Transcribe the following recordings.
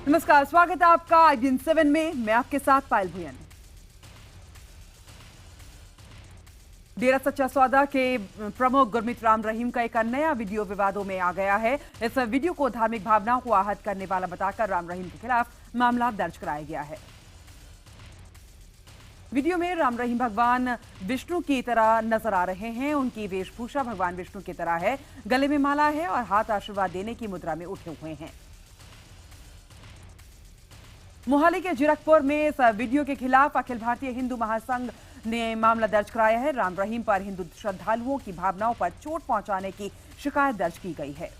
नमस्कार, स्वागत है आपका IBN 7 में। मैं आपके साथ पायल भुयन। डेरा सच्चा सौदा के प्रमुख गुरमीत राम रहीम का एक नया वीडियो विवादों में आ गया है। इस वीडियो को धार्मिक भावनाओं को आहत करने वाला बताकर राम रहीम के खिलाफ मामला दर्ज कराया गया है। वीडियो में राम रहीम भगवान विष्णु की तरह नजर आ रहे हैं। उनकी वेशभूषा भगवान विष्णु की तरह है, गले में माला है और हाथ आशीर्वाद देने की मुद्रा में उठे हुए हैं। मोहाली के जीरकपुर में इस वीडियो के खिलाफ अखिल भारतीय हिंदू महासंघ ने मामला दर्ज कराया है। राम रहीम पर हिंदू श्रद्धालुओं की भावनाओं पर चोट पहुंचाने की शिकायत दर्ज की गई है।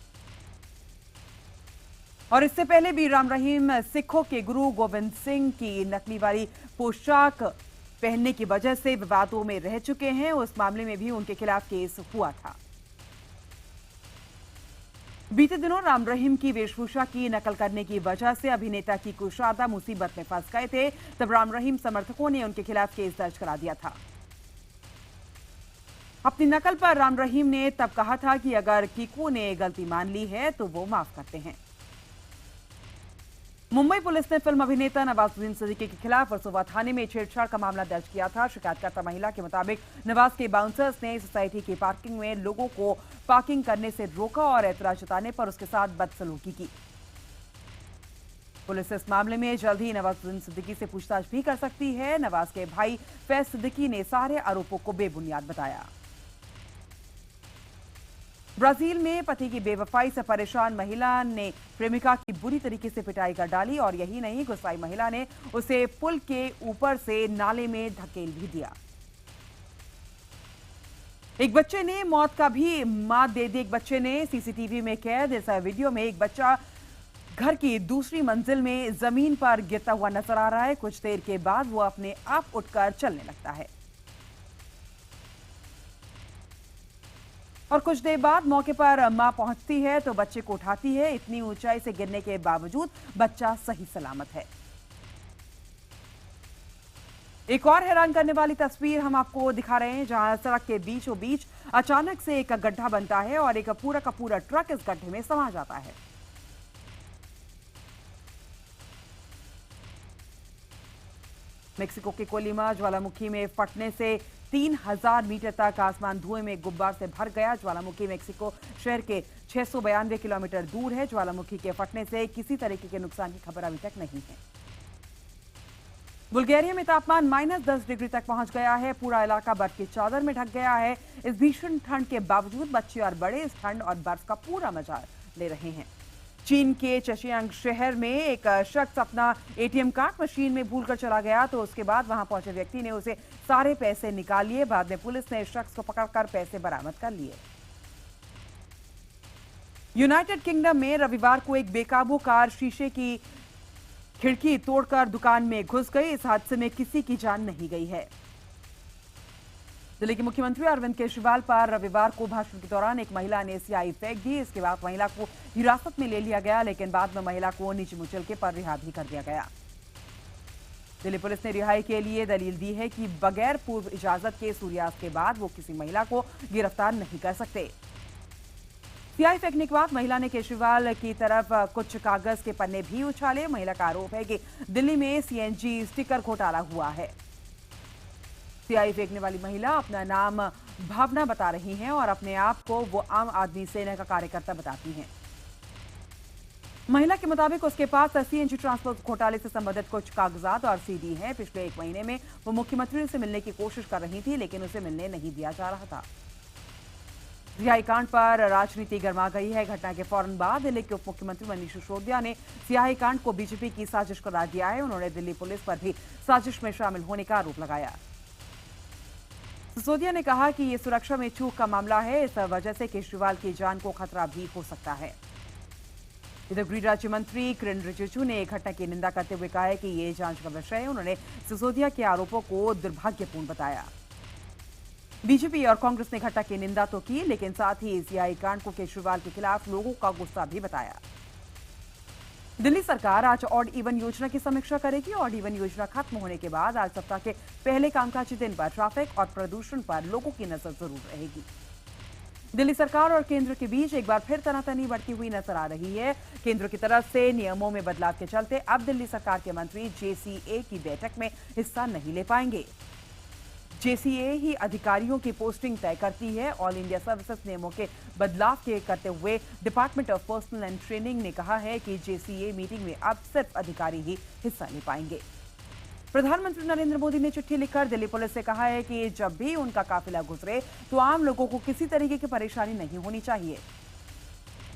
और इससे पहले भी राम रहीम सिखों के गुरु गोविंद सिंह की नकली वाली पोशाक पहनने की वजह से विवादों में रह चुके हैं। उस मामले में भी उनके खिलाफ केस हुआ था। बीते दिनों राम रहीम की वेशभूषा की नकल करने की वजह से अभिनेता की कुशादा मुसीबत में फंस गए थे। तब राम रहीम समर्थकों ने उनके खिलाफ केस दर्ज करा दिया था। अपनी नकल पर राम रहीम ने तब कहा था कि अगर कीकू ने गलती मान ली है तो वो माफ करते हैं। मुंबई पुलिस ने फिल्म अभिनेता नवाजुद्दीन सिद्दीकी के खिलाफ वर्सोवा थाने में छेड़छाड़ का मामला दर्ज किया था। शिकायतकर्ता महिला के मुताबिक नवाज के बाउंसर्स ने सोसाइटी की पार्किंग में लोगों को पार्किंग करने से रोका और एतराज जताने पर उसके साथ बदसलूकी की। पुलिस इस मामले में जल्द ही नवाजुद्दीन सिद्दीकी से पूछताछ भी कर सकती है। नवाज के भाई फैज सिद्दीकी ने सारे आरोपों को बेबुनियाद बताया। ब्राजील में पति की बेवफाई से परेशान महिला ने प्रेमिका की बुरी तरीके से पिटाई कर डाली और यही नहीं, गुस्साई महिला ने उसे पुल के ऊपर से नाले में धकेल भी दिया। एक बच्चे ने मौत का भी मात दे दी। एक बच्चे ने सीसीटीवी में कैद इस वीडियो में एक बच्चा घर की दूसरी मंजिल में जमीन पर गिरता हुआ नजर आ रहा है। कुछ देर के बाद वो अपने आप उठकर चलने लगता है और कुछ देर बाद मौके पर मां पहुंचती है तो बच्चे को उठाती है। इतनी ऊंचाई से गिरने के बावजूद बच्चा सही सलामत है। एक और हैरान करने वाली तस्वीर हम आपको दिखा रहे हैं, जहां सड़क के बीचों बीच अचानक से एक गड्ढा बनता है और एक पूरा का पूरा ट्रक इस गड्ढे में समा जाता है। मेक्सिको के कोलिमा ज्वालामुखी में फटने से 3000 मीटर तक आसमान धुएं में गुब्बार से भर गया। ज्वालामुखी मेक्सिको शहर के 692 किलोमीटर दूर है। ज्वालामुखी के फटने से किसी तरीके के नुकसान की खबर अभी तक नहीं है। बुल्गारिया में तापमान -10 डिग्री तक पहुंच गया है। पूरा इलाका बर्फ की चादर में ढक गया है। इस भीषण ठंड के बावजूद बच्चे और बड़े इस ठंड और बर्फ का पूरा मजा ले रहे हैं। चीन के चशियांग शहर में एक शख्स अपना ATM कार्ड मशीन में भूलकर चला गया तो उसके बाद वहां पहुंचे व्यक्ति ने उसे सारे पैसे निकाल लिए। बाद में पुलिस ने इस शख्स को पकड़कर पैसे बरामद कर लिए। यूनाइटेड किंगडम में रविवार को एक बेकाबू कार शीशे की खिड़की तोड़कर दुकान में घुस गई। इस हादसे में किसी की जान नहीं गई है। दिल्ली के मुख्यमंत्री अरविंद केजरीवाल पर रविवार को भाषण के दौरान एक महिला ने स्याही फेंक दी। इसके बाद महिला को हिरासत में ले लिया गया, लेकिन बाद में महिला को नीचे मुचल के पर रिहा भी कर दिया गया। दिल्ली पुलिस ने रिहाई के लिए दलील दी है कि बगैर पूर्व इजाजत के सूर्यास्त के बाद वो किसी महिला को गिरफ्तार नहीं कर सकते। स्याही फेंकने के बाद महिला ने केजरीवाल की तरफ कुछ कागज के पन्ने भी उछाले। महिला का आरोप है कि दिल्ली में CNG स्टिकर घोटाला हुआ है। स्याही फेंकने वाली महिला अपना नाम भावना बता रही हैं और अपने आप को वो आम आदमी सेना का कार्यकर्ता बताती हैं। महिला के मुताबिक उसके पास CNG ट्रांसपोर्ट घोटाले से संबंधित कुछ कागजात और CD हैं। पिछले 1 महीने में वो मुख्यमंत्री से मिलने की कोशिश कर रही थी, लेकिन उसे मिलने नहीं दिया जा रहा था। स्याही कांड पर राजनीति गर्मा गई है। घटना के फौरन बाद दिल्ली के उप मुख्यमंत्री मनीष सिसोदिया ने स्याही कांड को बीजेपी की साजिश करार दिया है। उन्होंने दिल्ली पुलिस पर भी साजिश में शामिल होने का आरोप लगाया। सिसोदिया ने कहा कि यह सुरक्षा में चूक का मामला है, इस वजह से केजरीवाल की जान को खतरा भी हो सकता है। इधर गृह राज्य मंत्री किरेन रिजिजू ने घटना की निंदा करते हुए कहा है कि यह जांच का विषय है। उन्होंने सिसोदिया के आरोपों को दुर्भाग्यपूर्ण बताया। बीजेपी और कांग्रेस ने घटना की निंदा तो की, लेकिन साथ ही CI कांड को केजरीवाल के खिलाफ लोगों का गुस्सा भी बताया। दिल्ली सरकार आज ऑड इवन योजना की समीक्षा करेगी। ऑड इवन योजना खत्म होने के बाद आज सप्ताह के पहले कामकाजी दिन पर ट्रैफिक और प्रदूषण पर लोगों की नजर जरूर रहेगी। दिल्ली सरकार और केंद्र के बीच एक बार फिर तनातनी बढ़ती हुई नजर आ रही है। केंद्र की तरफ से नियमों में बदलाव के चलते अब दिल्ली सरकार के मंत्री जेसीए की बैठक में हिस्सा नहीं ले पाएंगे। जेसीए ही अधिकारियों की पोस्टिंग तय करती है। ऑल इंडिया सर्विसेज नियमों के बदलाव के करते हुए department of personal and training ने कहा है कि जेसीए मीटिंग में अब सिर्फ अधिकारी ही हिस्सा ले पाएंगे। प्रधानमंत्री नरेंद्र मोदी ने चिट्ठी लिखकर दिल्ली पुलिस से कहा है कि जब भी उनका काफिला गुजरे तो आम लोगों को किसी तरीके की परेशानी नहीं होनी चाहिए।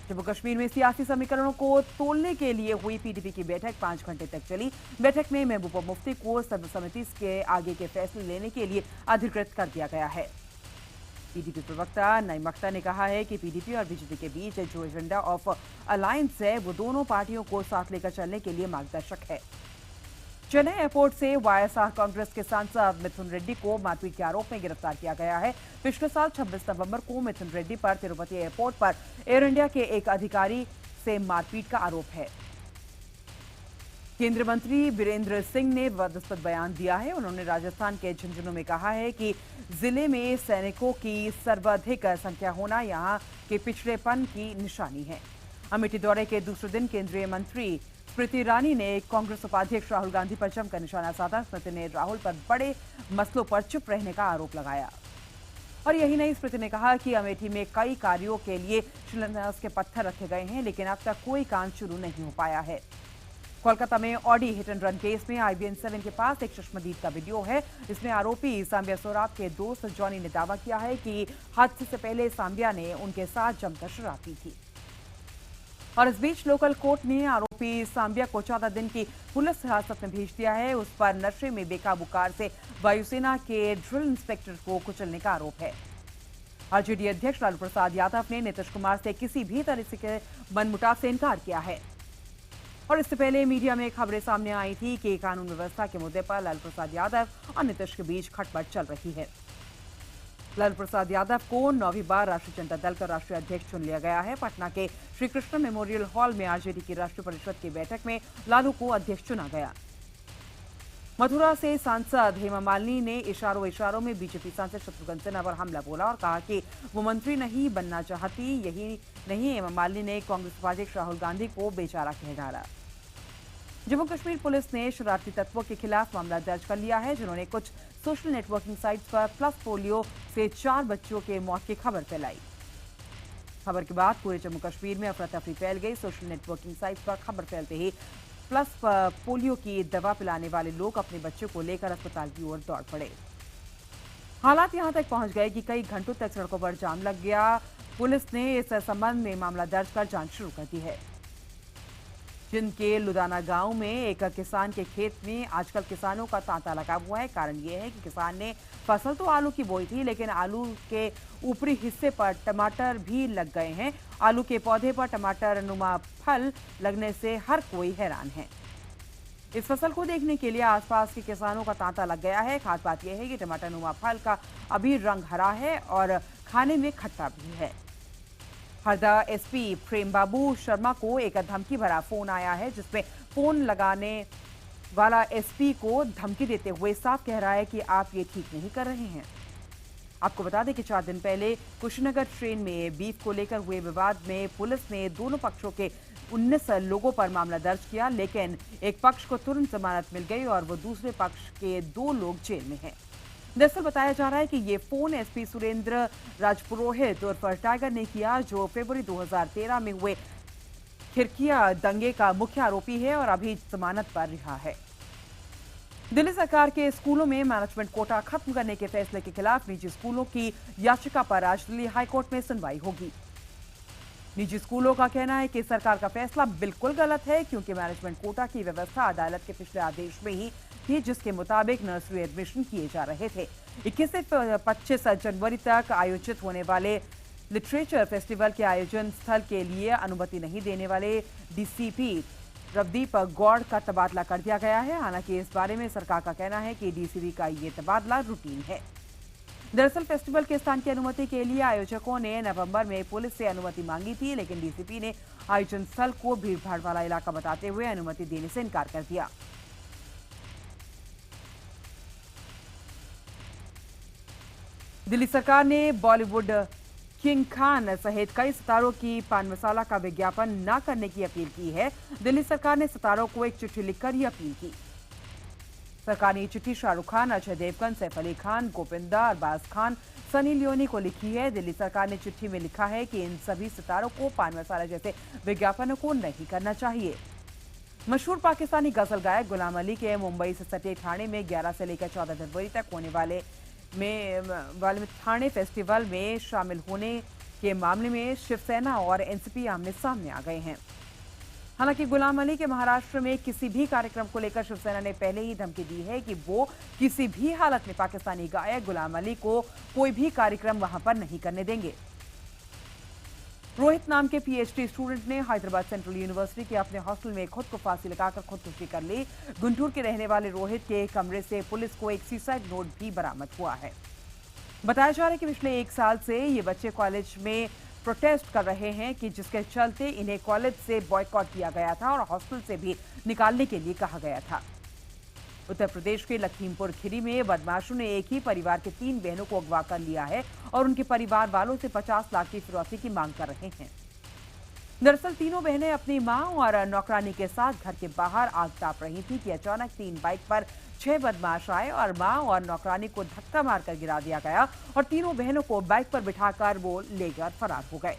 जम्मू कश्मीर में सियासी समीकरणों को तोलने के लिए हुई पीडीपी की बैठक 5 घंटे तक चली। बैठक में महबूबा मुफ्ती को सर्वसम्मति के आगे के फैसले लेने के लिए अधिकृत कर दिया गया है। पीडीपी प्रवक्ता नईम अख्तर ने कहा है कि पीडीपी और बीजेपी के बीच जो एजेंडा ऑफ अलायंस है वो दोनों पार्टियों को साथ लेकर चलने के लिए मार्गदर्शक है। चेन्नई एयरपोर्ट से वाईएसआर कांग्रेस के सांसद मिथुन रेड्डी को मारपीट के आरोप में गिरफ्तार किया गया है। पिछले साल 26 नवंबर को मिथुन रेड्डी पर तिरुपति एयरपोर्ट पर एयर इंडिया के एक अधिकारी से मारपीट का आरोप है। केंद्रीय मंत्री बीरेंद्र सिंह ने विवादास्पद बयान दिया है। उन्होंने राजस्थान के झुंझुनू में कहा है कि जिले में सैनिकों की सर्वाधिक संख्या होना यहां के पिछड़ेपन की निशानी है। अमेठी दौरे के दूसरे दिन केंद्रीय मंत्री स्मृति ईरानी ने कांग्रेस उपाध्यक्ष राहुल गांधी पर जमकर निशाना साधा। स्मृति ने राहुल पर बड़े मसलों पर चुप रहने का आरोप लगाया। और यही नहीं, स्मृति ने कहा कि अमेठी में कई कार्यों के लिए शिलान्यास के पत्थर रखे गए हैं लेकिन अब तक कोई काम शुरू नहीं हो पाया है। कोलकाता में Audi hit and run case में IBN 7 के पास एक चश्मदीद का वीडियो है। इसमें आरोपी सांबिया सोराब के दोस्त जॉनी ने दावा किया है कि हादसे से पहले सांबिया ने उनके साथ जमकर शराब पी थी। और इस बीच लोकल कोर्ट ने आरोपी सांबिया को 14 दिन की पुलिस हिरासत में भेज दिया है। उस पर नशे में बेकाबू कार से वायुसेना के ड्रिल इंस्पेक्टर को कुचलने का आरोप है। आरजेडी अध्यक्ष लालू प्रसाद यादव ने नीतीश कुमार से किसी भी तरह के मनमुटाव से इनकार किया है। और इससे पहले मीडिया में खबरें सामने आई थी कि कानून व्यवस्था के मुद्दे पर लालू प्रसाद यादव और नीतीश के बीच खटपट चल रही है। लालू प्रसाद यादव को 9वीं बार राष्ट्रीय जनता दल का राष्ट्रीय अध्यक्ष चुन लिया गया है। पटना के श्री कृष्ण मेमोरियल हॉल में आरजेडी की राष्ट्रीय परिषद की बैठक में लालू को अध्यक्ष चुना गया। मथुरा से सांसद हेमा मालिनी ने इशारों में बीजेपी सांसद शत्रुघ्न सिन्हा पर हमला बोला और कहा कि वो मंत्री नहीं बनना चाहती। यही नहीं, हेमा मालिनी ने कांग्रेस उपाध्यक्ष राहुल गांधी को बेचारा कह डाला। जम्मू कश्मीर पुलिस ने शरारती तत्वों के खिलाफ मामला दर्ज कर लिया है, जिन्होंने कुछ सोशल नेटवर्किंग साइट्स पर प्लस पोलियो से 4 बच्चों के मौत की खबर फैलाई। खबर के बाद पूरे जम्मू कश्मीर में अफरा तफरी फैल गई। सोशल नेटवर्किंग साइट्स पर खबर फैलते ही प्लस पोलियो की दवा पिलाने वाले लोग अपने बच्चों को लेकर अस्पताल की ओर दौड़ पड़े। हालात यहां तक पहुंच गए कि कई घंटों तक सड़कों पर जाम लग गया। पुलिस ने इस संबंध में मामला दर्ज कर जांच शुरू कर दी है। जिंद के लुधाना गांव में एक किसान के खेत में आजकल किसानों का तांता लगा हुआ है। कारण यह है कि किसान ने फसल तो आलू की बोई थी, लेकिन आलू के ऊपरी हिस्से पर टमाटर भी लग गए हैं। आलू के पौधे पर टमाटर नुमा फल लगने से हर कोई हैरान है। इस फसल को देखने के लिए आसपास के किसानों का तांता लग गया है। खास बात यह है कि टमाटर नुमा फल का अभी रंग हरा है और खाने में खट्टा भी है। हरदा एसपी प्रेम बाबू शर्मा को एक धमकी भरा फोन आया है, जिसमें फोन लगाने वाला एसपी को धमकी देते हुए साफ कह रहा है कि आप ये ठीक नहीं कर रहे हैं। आपको बता दें कि 4 दिन पहले कुशीनगर ट्रेन में बीफ को लेकर हुए विवाद में पुलिस ने दोनों पक्षों के 19 लोगों पर मामला दर्ज किया, लेकिन एक पक्ष को तुरंत जमानत मिल गई और वो दूसरे पक्ष के 2 लोग जेल में हैं। दरअसल बताया जा रहा है कि ये फोन एसपी सुरेंद्र राजपुरोहित उर्फ टाइगर ने किया, जो फरवरी 2013 में हुए खिरकिया दंगे का मुख्य आरोपी है और अभी जमानत पर रिहा है। दिल्ली सरकार के स्कूलों में मैनेजमेंट कोटा खत्म करने के फैसले के खिलाफ निजी स्कूलों की याचिका पर आज दिल्ली हाईकोर्ट में सुनवाई होगी। निजी स्कूलों का कहना है कि सरकार का फैसला बिल्कुल गलत है, क्योंकि मैनेजमेंट कोटा की व्यवस्था अदालत के पिछले आदेश में ही थी, जिसके मुताबिक नर्सरी एडमिशन किए जा रहे थे। 21 से 25 जनवरी तक आयोजित होने वाले लिटरेचर फेस्टिवल के आयोजन स्थल के लिए अनुमति नहीं देने वाले डीसीपी रवदीप गौड़ का तबादला कर दिया गया है। हालांकि इस बारे में सरकार का कहना है कि डीसीपी का ये तबादला रूटीन है। दरअसल फेस्टिवल के स्थान की अनुमति के लिए आयोजकों ने नवंबर में पुलिस से अनुमति मांगी थी, लेकिन डीसीपी ने आयोजन स्थल को भीड़भाड़ वाला इलाका बताते हुए अनुमति देने से इनकार कर दिया। दिल्ली सरकार ने बॉलीवुड किंग खान सहित कई सितारों की पान मसाला का विज्ञापन न करने की अपील की है। दिल्ली सरकार ने सितारों को एक चिट्ठी लिखकर यह अपील की। सरकार ने ये चिट्ठी शाहरुख खान, अजय देवगन, सैफ अली खान, गोविंदा, अरबाज खान, सनी लियोनी को लिखी है। दिल्ली सरकार ने चिट्ठी में लिखा है कि इन सभी सितारों को पान मसाला जैसे विज्ञापनों को नहीं करना चाहिए। मशहूर पाकिस्तानी गजल गायक गुलाम अली के मुंबई से सटे ठाणे में 11 से लेकर 14 फरवरी तक होने वाले ठाणे फेस्टिवल में शामिल होने के मामले में शिवसेना और एनसीपी आमने सामने आ गए हैं। हालांकि गुलाम अली के महाराष्ट्र में किसी भी कार्यक्रम को लेकर शिवसेना ने पहले ही धमकी दी है कि वो किसी भी हालत में पाकिस्तानी गायक गुलाम अली को कोई भी कार्यक्रम वहां पर नहीं करने देंगे। रोहित नाम के पीएचडी स्टूडेंट ने हैदराबाद सेंट्रल यूनिवर्सिटी के अपने हॉस्टल में खुद को फांसी लगाकर खुदकुशी कर ली। गुंटूर के रहने वाले रोहित के कमरे से पुलिस को एक सुसाइड नोट भी बरामद हुआ है। बताया जा रहा है कि पिछले 1 साल से ये बच्चे कॉलेज में प्रोटेस्ट कर रहे हैं कि जिसके चलते इन्हें कॉलेज से बॉयकॉट किया गया था और हॉस्टल से भी निकालने के लिए कहा गया था। उत्तर प्रदेश के लखीमपुर खीरी में बदमाशों ने एक ही परिवार के 3 बहनों को अगवा कर लिया है और उनके परिवार वालों से 50 लाख की फिरौती की मांग कर रहे हैं। दरअसल तीनों बहनें अपनी मां और नौकरानी के साथ घर के बाहर आग ताप रही थी कि अचानक 3 बाइक पर 6 बदमाश आए और मां और नौकरानी को धक्का मारकर गिरा दिया गया और तीनों बहनों को बाइक पर बिठाकर वो लेकर फरार हो गए।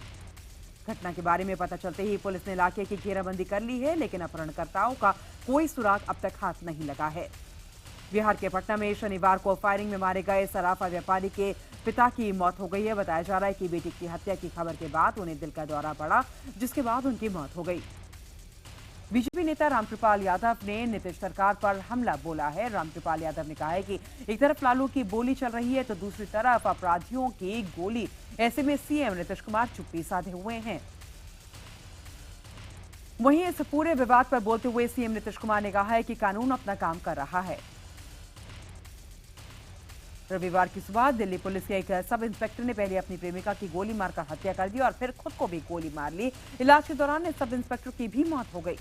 घटना के बारे में पता चलते ही पुलिस ने इलाके की घेराबंदी कर ली है, लेकिन अपहरणकर्ताओं का कोई सुराग अब तक हाथ नहीं लगा है। बिहार के पटना में शनिवार को फायरिंग में मारे गए सराफा व्यापारी के पिता की मौत हो गई है। बताया जा रहा है कि बेटी की हत्या की खबर के बाद उन्हें दिल का दौरा पड़ा, जिसके बाद उनकी मौत हो गई। बीजेपी नेता रामकृपाल यादव ने नीतीश सरकार पर हमला बोला है। रामकृपाल यादव ने कहा है कि एक तरफ लालू की बोली चल रही है तो दूसरी तरफ अपराधियों की गोली। ऐसे में सीएम नीतीश कुमार चुप्पी साधे हुए हैं। वहीं इस पूरे विवाद पर बोलते हुए सीएम नीतीश कुमार ने कहा है कि कानून अपना काम कर रहा है। रविवार की सुबह दिल्ली पुलिस के एक सब इंस्पेक्टर ने पहले अपनी प्रेमिका की गोली मारकर हत्या कर दी और फिर खुद को भी गोली मार ली। इलाज के दौरान इस सब इंस्पेक्टर की भी मौत हो गई।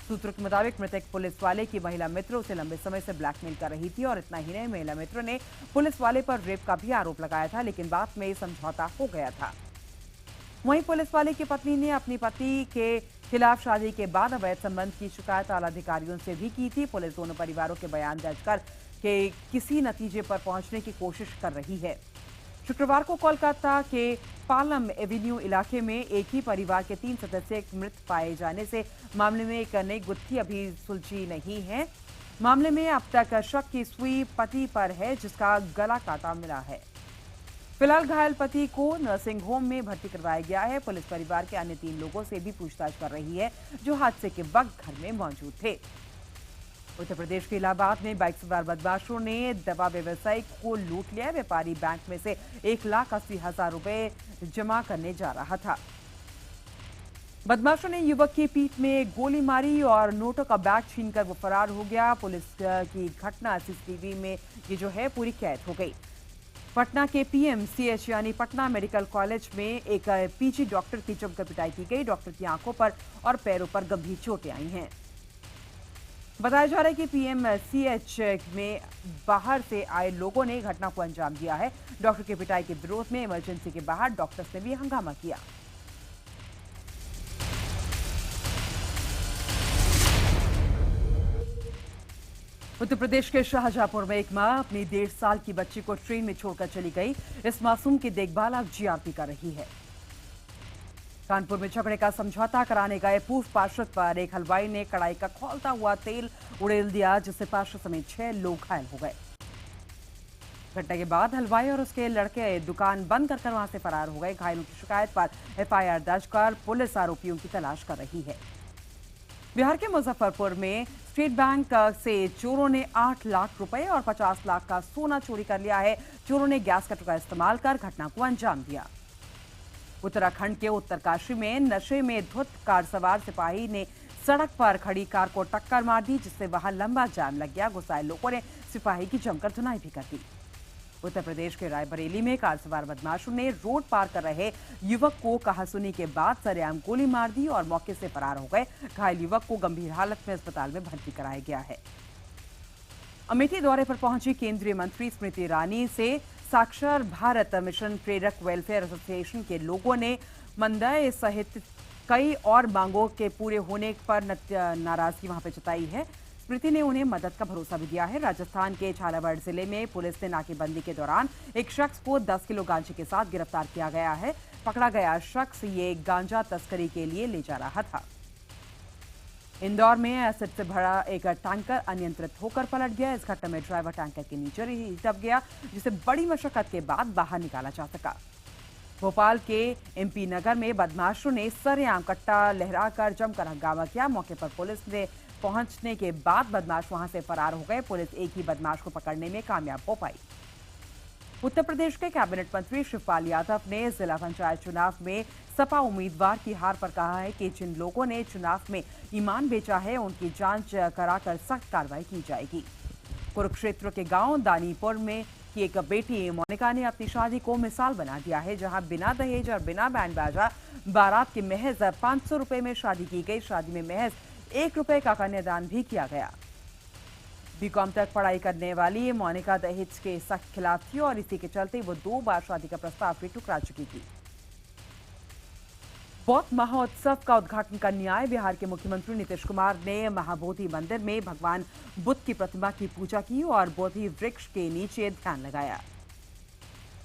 सूत्रों के मुताबिक मृतक पुलिस वाले की महिला मित्र उसे लंबे समय से ब्लैकमेल कर रही थी और इतना ही नहीं, महिला मित्र ने पुलिस वाले पर रेप का भी आरोप लगाया था, लेकिन बाद में समझौता हो गया था। वहीं पुलिस वाले की पत्नी ने अपनी पति के खिलाफ शादी के बाद अवैध संबंध की शिकायत आला अधिकारियों से भी की थी। पुलिस दोनों परिवारों के बयान दर्ज कर के किसी नतीजे पर पहुंचने की कोशिश कर रही है। शुक्रवार को कोलकाता के पालम एवेन्यू इलाके में एक ही परिवार के 3 सदस्य मृत पाए जाने से मामले में एक नई गुत्थी अभी सुलझी नहीं है। मामले में अब तक शक की सुई पति पर है, जिसका गला काटा मिला है। फिलहाल घायल पति को नर्सिंग होम में भर्ती करवाया गया है। पुलिस परिवार के अन्य 3 लोगों से भी पूछताछ कर रही है जो हादसे के वक्त घर में मौजूद थे। उत्तर प्रदेश के इलाहाबाद में बाइक सवार बदमाशों ने दवा व्यवसायी को लूट लिया। व्यापारी बैंक में से 1,80,000 रुपए जमा करने जा रहा था। बदमाशों ने युवक की पीठ में गोली मारी और नोटों का बैग छीनकर वो फरार हो गया। पुलिस की घटना सीसीटीवी में ये जो है पूरी कैद हो गई। पटना के पीएमसीएच यानी पटना मेडिकल कॉलेज में एक पीजी डॉक्टर की जमकर पिटाई की गई। डॉक्टर की आंखों पर और पैरों पर गंभीर चोटें आई हैं। बताया जा रहा है कि पीएमसीएच में बाहर से आए लोगों ने घटना को अंजाम दिया है। डॉक्टर की पिटाई के विरोध में इमरजेंसी के बाहर डॉक्टर्स ने भी हंगामा किया। उत्तर प्रदेश के शाहजहांपुर में एक मां अपनी 1.5 साल की बच्ची को ट्रेन में छोड़कर चली गई। इस मासूम की देखभाल अब जीआरपी कर रही है। कानपुर में झगड़े का समझौता कराने गए पूर्व पार्षद पर एक हलवाई ने कड़ाई का खौलता हुआ तेल उड़ेल दिया, जिससे पार्षद समेत 6 लोग घायल हो गए। घटना के बाद हलवाई और उसके लड़के दुकान बंद कर वहां से फरार हो गए। घायलों की शिकायत पर एफआईआर दर्ज कर पुलिस आरोपियों की तलाश कर रही है। बिहार के मुजफ्फरपुर में स्टेट बैंक से चोरों ने 8 लाख रुपए और 50 लाख का सोना चोरी कर लिया है। चोरों ने गैस कटर का इस्तेमाल कर घटना को अंजाम दिया। उत्तराखंड के उत्तरकाशी में नशे में धुत कार सवार सिपाही ने सड़क पर खड़ी कार को टक्कर मार दी, जिससे वहां लंबा जाम लग गया। गुस्साए लोगों ने सिपाही की जमकर धुनाई भी कर दी। उत्तर प्रदेश के रायबरेली में कार सवार बदमाशों ने रोड पार कर रहे युवक को कहासुनी के बाद सरेआम गोली मार दी और मौके से फरार हो गए। घायल युवक को गंभीर हालत में अस्पताल में भर्ती कराया गया है। अमेठी दौरे पर पहुंची केंद्रीय मंत्री स्मृति ईरानी से साक्षर भारत मिशन प्रेरक वेलफेयर एसोसिएशन के लोगों ने मंदाय सहित कई और मांगों के पूरे होने पर नाराजगी वहां पे जताई है। स्मृति ने उन्हें मदद का भरोसा भी दिया है। राजस्थान के झालावाड़ जिले में पुलिस ने नाकेबंदी के दौरान एक शख्स को 10 किलो गांजे के साथ गिरफ्तार किया गया है। पकड़ा गया शख्स ये गांजा तस्करी के लिए ले जा रहा था। इंदौर में एसिड से भरा एक टैंकर अनियंत्रित होकर पलट गया। इस घटना में ड्राइवर टैंकर के नीचे ही दब गया, जिसे बड़ी मशक्कत के बाद बाहर निकाला जा सका। भोपाल के एमपी नगर में बदमाशों ने सरेआम कट्टा लहराकर जमकर हंगामा किया। मौके पर पुलिस ने पहुंचने के बाद बदमाश वहां से फरार हो गए। पुलिस एक ही बदमाश को पकड़ने में कामयाब हो पाई। उत्तर प्रदेश के कैबिनेट मंत्री शिवपाल यादव ने जिला पंचायत चुनाव में सपा उम्मीदवार की हार पर कहा है कि जिन लोगों ने चुनाव में ईमान बेचा है उनकी जांच कराकर सख्त कार्रवाई की जाएगी। कुरुक्षेत्र के गांव दानीपुर में की एक बेटी मोनिका ने अपनी शादी को मिसाल बना दिया है, जहां बिना दहेज और बिना बैंड बाजा बारात के महज 500 रुपए में शादी की गई। शादी में महज 1 रुपए का कन्यादान भी किया गया। बीकॉम तक पढ़ाई करने वाली मोनिका दहेज के सख्त खिलाफ थी और इसी के चलते वो 2 बार शादी का प्रस्ताव भी ठुकरा चुकी थी। बौद्ध महोत्सव का उद्घाटन करने आए बिहार के मुख्यमंत्री नीतीश कुमार ने महाबोधि मंदिर में भगवान बुद्ध की प्रतिमा की पूजा की और बोधि वृक्ष के नीचे ध्यान लगाया।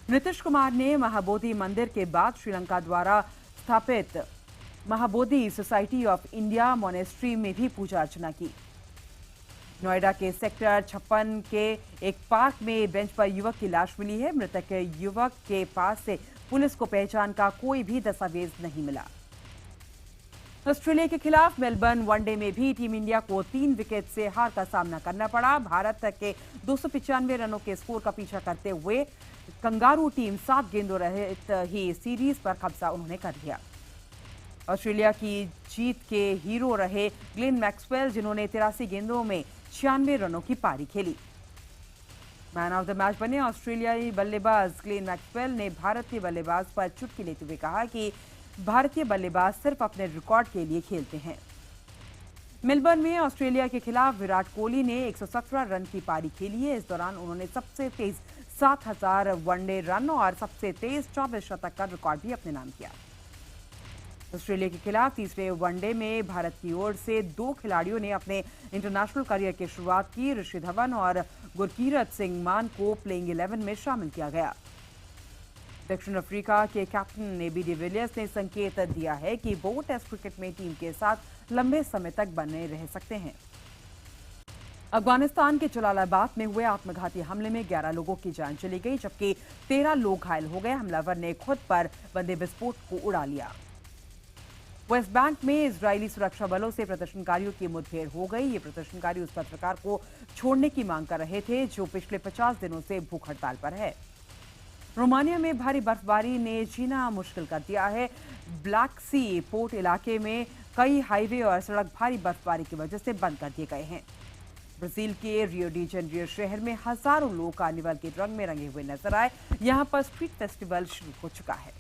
नीतीश कुमार ने महाबोधि मंदिर के बाद श्रीलंका द्वारा स्थापित Mahabodhi society of India monastery में भी पूजा अर्चना की। नोएडा के सेक्टर 56 के एक पार्क में बेंच पर युवक की लाश मिली है। मृतक युवक के पास से पुलिस को पहचान का कोई भी दस्तावेज नहीं मिला। ऑस्ट्रेलिया के खिलाफ मेलबर्न वनडे में भी टीम इंडिया को 3 विकेट से हार का सामना करना पड़ा। भारत के 295 रनों के स्कोर का पीछा करते हुए कंगारू टीम 7 गेंदों रहित ही सीरीज पर कब्जा उन्होंने कर लिया। ऑस्ट्रेलिया की जीत के हीरो रहे ग्लेन मैक्सवेल, जिन्होंने 83 गेंदों में 96 रनों की पारी खेली। मैन ऑफ द मैच बने ऑस्ट्रेलियाई बल्लेबाज ग्लेन मैक्सवेल ने भारतीय बल्लेबाज पर चुटकी लेते हुए कहा कि भारतीय बल्लेबाज सिर्फ अपने रिकॉर्ड के लिए खेलते हैं। मेलबर्न में ऑस्ट्रेलिया के खिलाफ विराट कोहली ने 117 रन की पारी खेली है। इस दौरान उन्होंने सबसे तेज 7000 वनडे रन और सबसे तेज 24 शतक का रिकॉर्ड भी अपने नाम किया। ऑस्ट्रेलिया के खिलाफ तीसरे वनडे में भारत की ओर से 2 खिलाड़ियों ने अपने इंटरनेशनल करियर की शुरुआत की। ऋषि धवन और गुरकीरत सिंह मान को प्लेइंग 11 में शामिल किया गया। दक्षिण अफ्रीका के कैप्टन एबी डिविलियर्स ने संकेत दिया है कि वो टेस्ट क्रिकेट में टीम के साथ लंबे समय तक बने रह सकते हैं। अफगानिस्तान के जलालाबाद में हुए आत्मघाती हमले में 11 लोगों की जान चली गई, जबकि 13 लोग घायल हो गए। हमलावर ने खुद पर बंदे विस्फोट को उड़ा लिया। वेस्ट बैंक में इजरायली सुरक्षा बलों से प्रदर्शनकारियों की मुठभेड़ हो गई। ये प्रदर्शनकारी उस पत्रकार को छोड़ने की मांग कर रहे थे जो पिछले 50 दिनों से भूख हड़ताल पर है। रोमानिया में भारी बर्फबारी ने जीना मुश्किल कर दिया है। ब्लैक सी पोर्ट इलाके में कई हाईवे और सड़क भारी बर्फबारी की वजह से बंद कर दिए गए हैं। ब्राजील के रियो डी जेनेरियो शहर में हजारों लोग कार्निवल के रंग में रंगे हुए नजर आए। यहां पर स्ट्रीट फेस्टिवल शुरू हो चुका है।